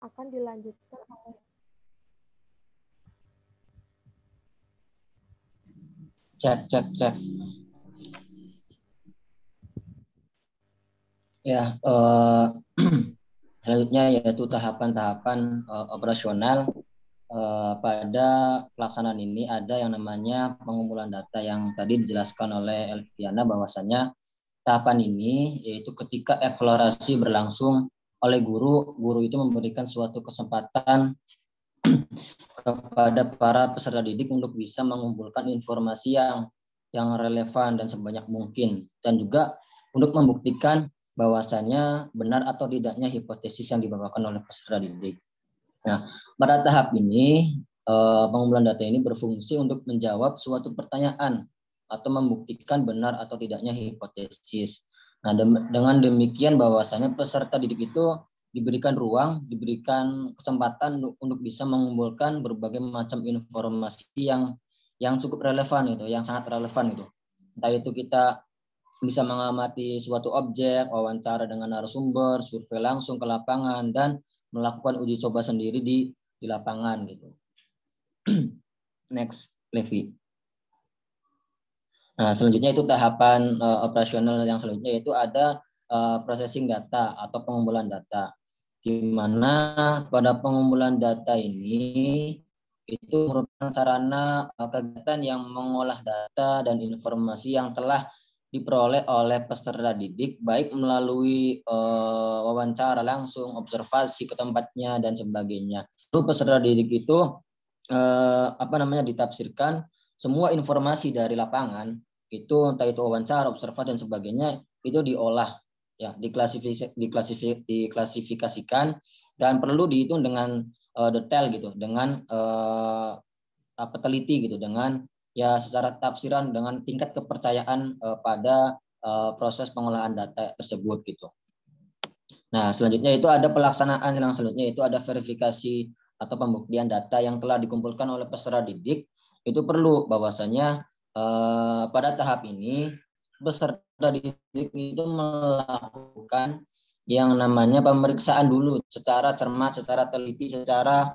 akan dilanjutkan oleh cek. Ya, selanjutnya yaitu tahapan-tahapan operasional. Pada pelaksanaan ini ada yang namanya pengumpulan data yang tadi dijelaskan oleh Elviana bahwasanya tahapan ini yaitu ketika eksplorasi berlangsung oleh guru itu memberikan suatu kesempatan kepada para peserta didik untuk bisa mengumpulkan informasi yang relevan dan sebanyak mungkin, dan juga untuk membuktikan bahwasanya benar atau tidaknya hipotesis yang dibawakan oleh peserta didik. Nah, pada tahap ini pengumpulan data ini berfungsi untuk menjawab suatu pertanyaan atau membuktikan benar atau tidaknya hipotesis. Nah, dengan demikian bahwasanya peserta didik itu diberikan ruang, diberikan kesempatan untuk bisa mengumpulkan berbagai macam informasi yang cukup relevan itu, yang sangat relevan itu. Entah itu kita bisa mengamati suatu objek, wawancara dengan narasumber, survei langsung ke lapangan, dan melakukan uji coba sendiri di lapangan gitu. Next, Levi. Nah, selanjutnya itu tahapan operasional yang selanjutnya yaitu ada processing data atau pengumpulan data. Di mana pada pengumpulan data ini itu merupakan sarana kegiatan yang mengolah data dan informasi yang telah diperoleh oleh peserta didik, baik melalui wawancara langsung, observasi ke tempatnya dan sebagainya. Lalu peserta didik itu ditafsirkan semua informasi dari lapangan itu, entah itu wawancara, observasi dan sebagainya, itu diolah, ya, diklasifikasikan dan perlu dihitung dengan detail gitu, dengan teliti gitu, dengan ya secara tafsiran dengan tingkat kepercayaan pada proses pengolahan data tersebut gitu. Nah, selanjutnya itu ada pelaksanaan yang selanjutnya itu ada verifikasi atau pembuktian data yang telah dikumpulkan oleh peserta didik. Itu perlu bahwasanya pada tahap ini peserta didik itu melakukan yang namanya pemeriksaan dulu secara cermat, secara teliti, secara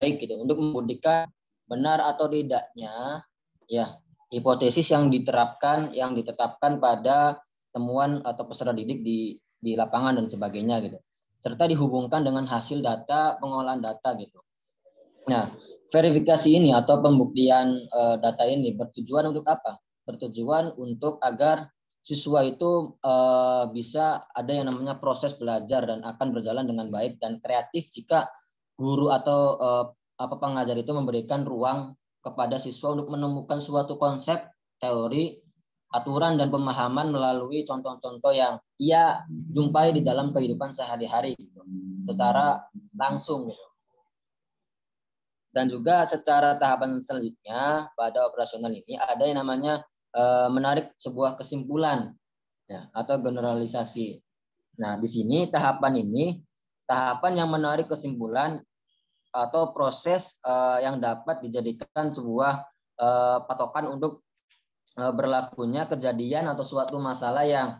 baik gitu untuk membuktikan benar atau tidaknya ya hipotesis yang ditetapkan pada temuan atau peserta didik di lapangan dan sebagainya gitu, serta dihubungkan dengan hasil data pengolahan data gitu. Nah, verifikasi ini atau pembuktian data ini bertujuan untuk apa? Bertujuan untuk agar siswa itu bisa ada yang namanya proses belajar dan akan berjalan dengan baik dan kreatif jika guru atau pengajar itu memberikan ruang kepada siswa untuk menemukan suatu konsep, teori, aturan dan pemahaman melalui contoh-contoh yang ia jumpai di dalam kehidupan sehari-hari gitu, secara langsung gitu. Dan juga secara tahapan selanjutnya pada operasional ini ada yang namanya menarik sebuah kesimpulan ya, atau generalisasi. Nah, di sini tahapan yang menarik kesimpulan atau proses yang dapat dijadikan sebuah patokan untuk berlakunya kejadian atau suatu masalah yang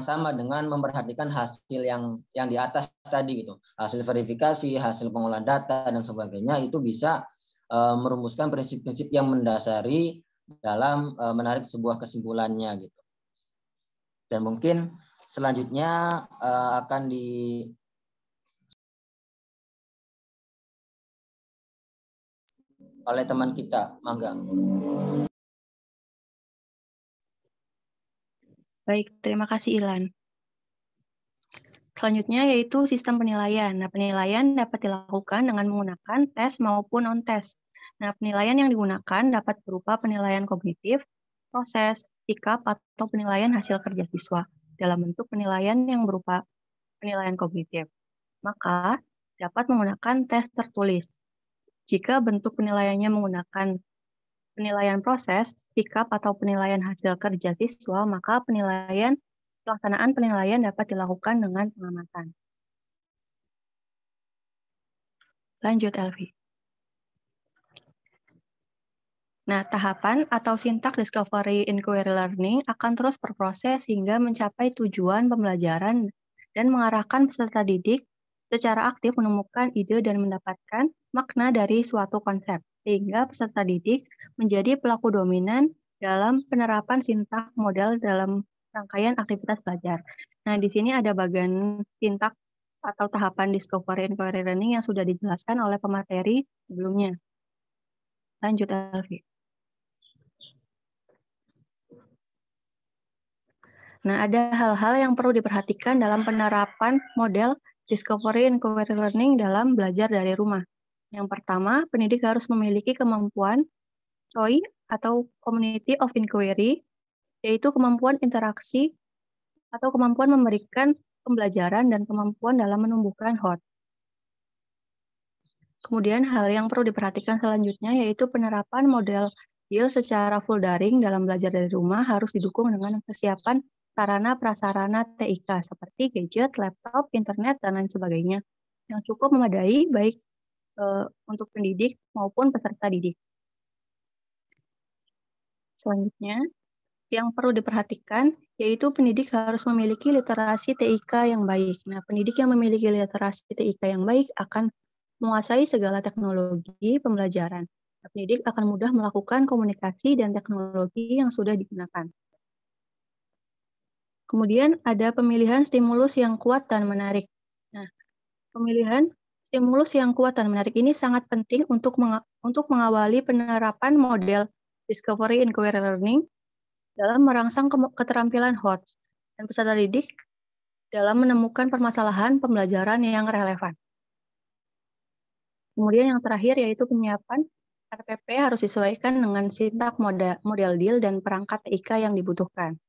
sama dengan memperhatikan hasil yang di atas tadi gitu. Hasil verifikasi, hasil pengolahan data dan sebagainya itu bisa merumuskan prinsip-prinsip yang mendasari dalam menarik sebuah kesimpulannya gitu. Dan mungkin selanjutnya akan oleh teman kita, Mangga. Baik, terima kasih Ilan. Selanjutnya yaitu sistem penilaian. Nah, penilaian dapat dilakukan dengan menggunakan tes maupun non-tes. Nah, penilaian yang digunakan dapat berupa penilaian kognitif, proses, sikap, atau penilaian hasil kerja siswa dalam bentuk penilaian yang berupa penilaian kognitif. Maka, dapat menggunakan tes tertulis. Jika bentuk penilaiannya menggunakan penilaian proses, sikap, atau penilaian hasil kerja siswa, maka pelaksanaan penilaian dapat dilakukan dengan pengamatan. Lanjut, Elvi. Nah, tahapan atau sintak discovery inquiry learning akan terus berproses hingga mencapai tujuan pembelajaran dan mengarahkan peserta didik secara aktif menemukan ide dan mendapatkan makna dari suatu konsep, sehingga peserta didik menjadi pelaku dominan dalam penerapan sintak model dalam rangkaian aktivitas belajar. Nah, di sini ada bagian sintak atau tahapan discovery inquiry learning yang sudah dijelaskan oleh pemateri sebelumnya. Lanjut, Elvi. Nah, ada hal-hal yang perlu diperhatikan dalam penerapan model discovery inquiry learning dalam belajar dari rumah. Yang pertama, pendidik harus memiliki kemampuan COI atau Community of Inquiry, yaitu kemampuan interaksi atau kemampuan memberikan pembelajaran dan kemampuan dalam menumbuhkan HOT. Kemudian hal yang perlu diperhatikan selanjutnya yaitu penerapan model DIL secara full daring dalam belajar dari rumah harus didukung dengan kesiapan sarana prasarana TIK seperti gadget, laptop, internet, dan lain sebagainya yang cukup memadai baik untuk pendidik maupun peserta didik. Selanjutnya, yang perlu diperhatikan yaitu pendidik harus memiliki literasi TIK yang baik. Nah, pendidik yang memiliki literasi TIK yang baik akan menguasai segala teknologi pembelajaran. Pendidik akan mudah melakukan komunikasi dan teknologi yang sudah digunakan. Kemudian ada pemilihan stimulus yang kuat dan menarik. Nah, pemilihan stimulus yang kuat dan menarik ini sangat penting untuk mengawali penerapan model discovery inquiry learning dalam merangsang keterampilan HOTS dan peserta didik dalam menemukan permasalahan pembelajaran yang relevan. Kemudian yang terakhir yaitu penyiapan RPP harus disesuaikan dengan sintak model DIL dan perangkat TIK yang dibutuhkan.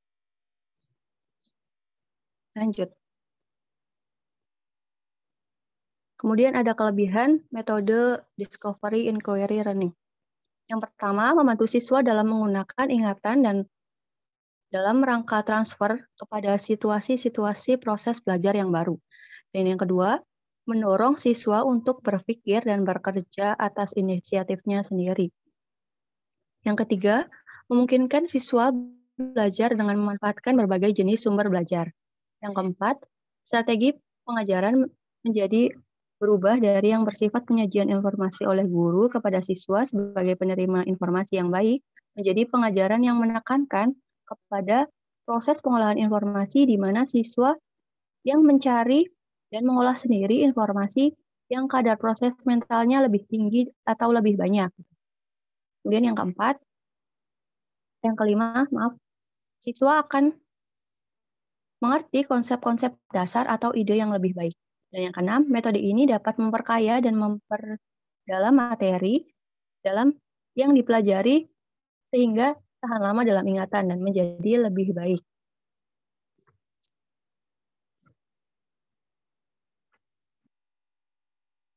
Lanjut. Kemudian ada kelebihan metode discovery inquiry learning. Yang pertama, membantu siswa dalam menggunakan ingatan dan dalam rangka transfer kepada situasi-situasi proses belajar yang baru. Dan yang kedua, mendorong siswa untuk berpikir dan bekerja atas inisiatifnya sendiri. Yang ketiga, memungkinkan siswa belajar dengan memanfaatkan berbagai jenis sumber belajar. Yang keempat, strategi pengajaran menjadi berubah dari yang bersifat penyajian informasi oleh guru kepada siswa sebagai penerima informasi yang baik, menjadi pengajaran yang menekankan kepada proses pengolahan informasi di mana siswa yang mencari dan mengolah sendiri informasi yang kadar proses mentalnya lebih tinggi atau lebih banyak. Kemudian yang kelima, siswa akan mengerti konsep-konsep dasar atau ide yang lebih baik. Dan yang keenam, metode ini dapat memperkaya dan memperdalam materi dalam yang dipelajari sehingga tahan lama dalam ingatan dan menjadi lebih baik.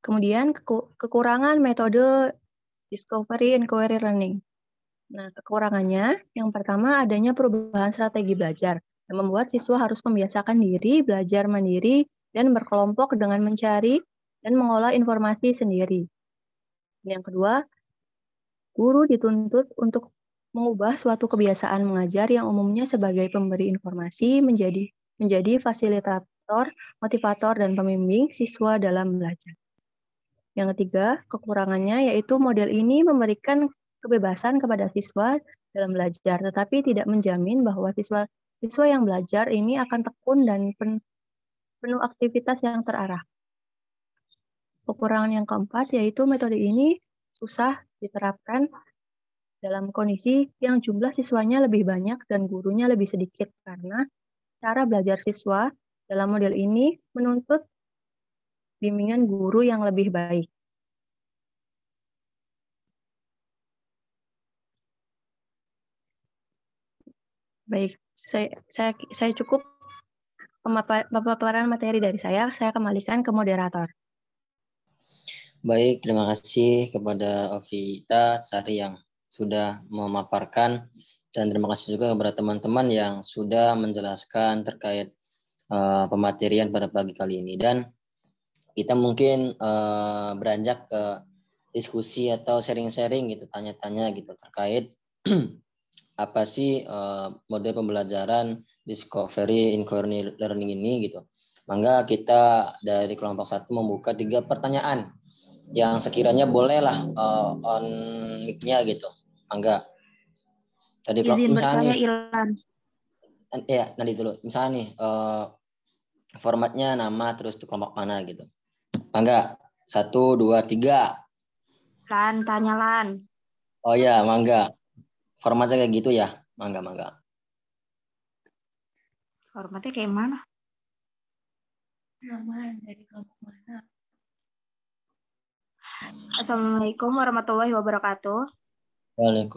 Kemudian kekurangan metode discovery inquiry learning. Nah, kekurangannya yang pertama adanya perubahan strategi belajar yang membuat siswa harus membiasakan diri belajar mandiri dan berkelompok dengan mencari dan mengolah informasi sendiri. Yang kedua, guru dituntut untuk mengubah suatu kebiasaan mengajar yang umumnya sebagai pemberi informasi menjadi fasilitator, motivator, dan pembimbing siswa dalam belajar. Yang ketiga, kekurangannya yaitu model ini memberikan kebebasan kepada siswa dalam belajar, tetapi tidak menjamin bahwa siswa yang belajar ini akan tekun dan penuh aktivitas yang terarah. Kekurangan yang keempat yaitu metode ini susah diterapkan dalam kondisi yang jumlah siswanya lebih banyak dan gurunya lebih sedikit karena cara belajar siswa dalam model ini menuntut bimbingan guru yang lebih baik. Baik, saya cukup pemaparan materi dari saya kembalikan ke moderator. Baik, terima kasih kepada Ovita Sari yang sudah memaparkan dan terima kasih juga kepada teman-teman yang sudah menjelaskan terkait pematerian pada pagi kali ini. Dan kita mungkin beranjak ke diskusi atau sharing-sharing gitu, tanya-tanya gitu terkait apa sih model pembelajaran discovery inquiry learning ini gitu. Mangga kita dari kelompok 1 membuka 3 pertanyaan yang sekiranya bolehlah on mic-nya gitu. Mangga. Tadi Izin misalnya bertanya, nih, Ilan. ya nanti dulu. Misalnya nih formatnya nama terus kelompok mana gitu. Mangga. 1, 2, 3. Lan, tanya Lan. Oh ya, mangga. Formatnya kayak gitu ya. Mangga, mangga. Formatnya kayak mana? Nama dari kelompok mana? Assalamualaikum warahmatullahi wabarakatuh. Waalaikumsalam.